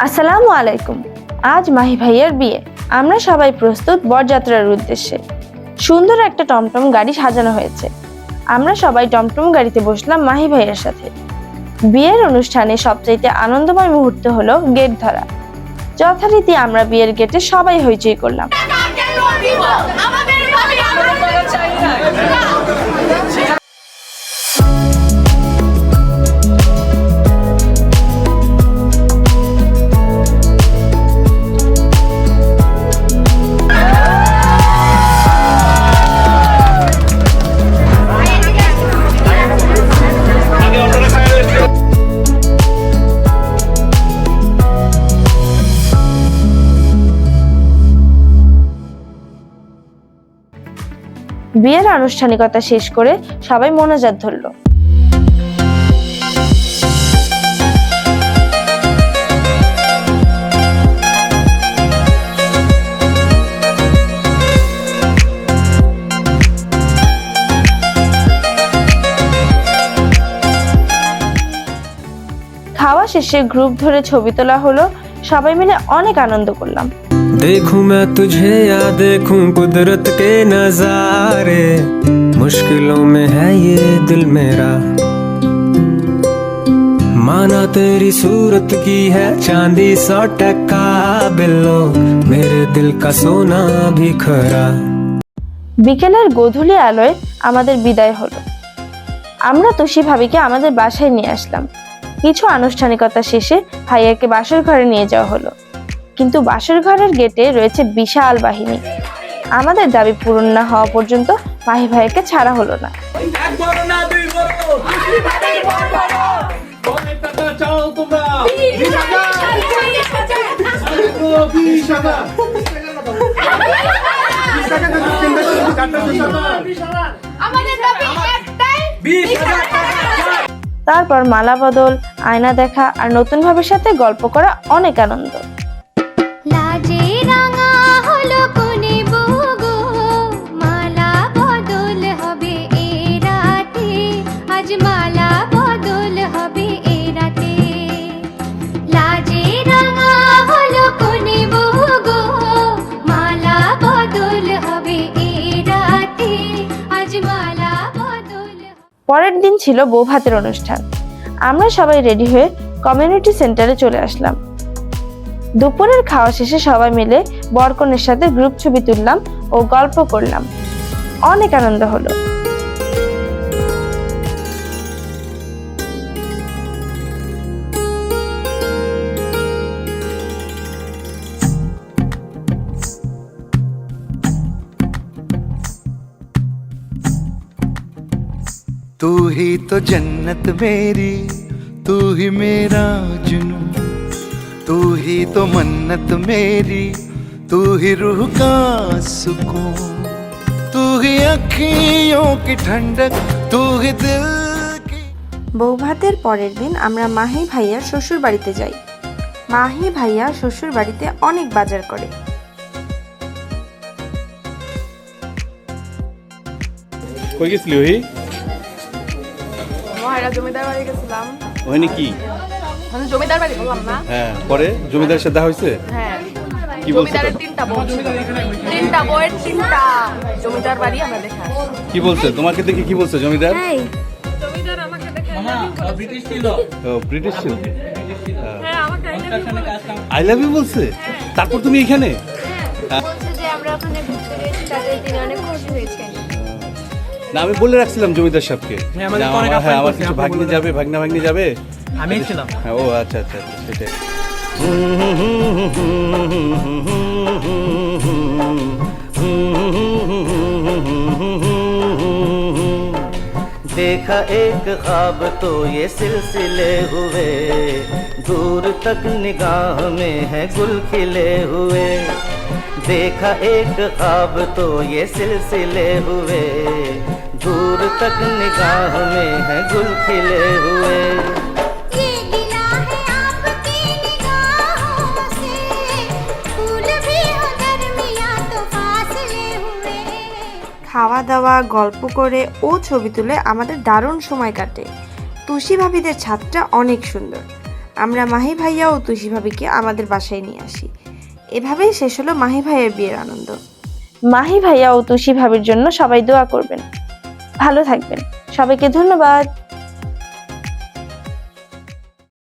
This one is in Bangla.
আসসালামু আলাইকুম। আজ মাহি ভাইয়ের বিয়ে। আমরা সবাই প্রস্তুত বরযাত্রার উদ্দেশ্যে। সুন্দর একটা টমটম গাড়ি সাজানো হয়েছে। আমরা সবাই টমটম গাড়িতে বসলাম মাহি ভাইয়ের সাথে। বিয়ের অনুষ্ঠানে সবচেয়ে আনন্দময় মুহূর্ত হলো গেট ধরা। যথারীতি আমরা বিয়ের গেটে সবাই হইচই করলাম। বিয়ের আনুষ্ঠানিকতা শেষ করে সবাই মোনাজাত ধরল। খাওয়া শেষে গ্রুপ ধরে ছবি তোলা হলো। সবাই মিলে অনেক আনন্দ করলাম। देखूं मैं तुझे या देखूं कुदरत के नजारे, मुश्किलों में है ये दिल मेरा, माना तेरी सूरत की है चांदी 100 टका बिल्लो, मेरे दिल का सोना भी खरा। বিকেলের গোধূলি আলোয় আমাদের বিদায় হলো। আমরা তোষী ভাবিকে আমাদের বাসায় নিয়ে আসলাম। কিছু আনুষ্ঠানিকতা শেষে ভাইয়াকে বাসর ঘরে নিয়ে যাওয়া হলো। কিন্তু বাসর ঘরের গেটে রয়েছে বিশাল বাহিনী। আমাদের দাবি পূরণ না হওয়া পর্যন্ত মাহি ভাইকে ছাড়া হলো না। তারপর মালা বদল, আয়না দেখা আর নতুন ভাবের সাথে গল্প করা অনেক আনন্দ। পরের দিন ছিল বউ ভাতের অনুষ্ঠান। আমরা সবাই রেডি হয়ে কমিউনিটি সেন্টারে চলে আসলাম। দুপুরের খাওয়া শেষে সবাই মিলে বরকনের সাথে গ্রুপ ছবি তুললাম ও গল্প করলাম। অনেক আনন্দ হলো। तू ही तो जन्नत मेरी, तू ही मेरा जुनून, तू ही तो मन्नत मेरी, तू ही रूह का सुकून, तू ही अखियों की ठंडक, तू ही दिल की। বউ ভাতের পরের দিন আমরা মাহি ভাইয়ার শ্বশুর বাড়িতে যাই। মাহি ভাইয়া শ্বশুর বাড়িতে অনেক বাজার করে। কই গেছিলি ওই? মহারা জমিদার বাড়ি গেছিলাম। ওখানে কি? মানে জমিদার বাড়ি বললাম না? হ্যাঁ, পরে জমিদারের সাথে দেখা হইছে? হ্যাঁ। কি বলছে? জমিদারের 3টা বউ ছিল। 3টা বউয়ের 3টা জমিদার বাড়ি আমরা দেখা আসছি। কি বলছে? তোমাকে দেখে কি বলছে জমিদার? জমিদার আমাকে দেখে ব্রিটিশ ছিল। ও ব্রিটিশ ছিল। হ্যাঁ, আমাকে আই লাভ ইউ বলছে। তারপর তুমি এখানে? বলছে যে আমরা ওখানে ঘুরতে গেছি, তাদের দিনে অনেক খুশি হয়েছে। না, আমি বলে রাখছিলাম জমিদার সাহেবকে। হ্যাঁ, আমার কিছু ভাগ্নি যাবে, ভাগ্নি যাবে। আমি ছিলাম। হ্যাঁ, ও আচ্ছা আচ্ছা আচ্ছা, সেটাই। देखा एक ख्वाब तो ये सिलसिले हुए, दूर तक निगाह में है गुल खिले हुए। देखा एक ख्वाब तो ये सिलसिले हुए, दूर तक निगाह में है गुल खिले हुए। ये गिला है आपकी निगाहों से, फूल भी हो दरमिया तो फासले हुए। খাওয়া দাওয়া গল্প করে ও ছবি তুলে আমাদের দারুণ সময় কাটে। তুষি ভাবিদের ছাদটা অনেক সুন্দর। আমরা মাহি ভাইয়া ও তুষি ভাবিকে আমাদের বাসায় নিয়ে আসি। এভাবেই শেষ হলো মাহি ভাইয়ের বিয়ের আনন্দ। মাহি ভাইয়া ও তুষি ভাবির জন্য সবাই দোয়া করবেন। ভালো থাকবেন। সবাইকে ধন্যবাদ।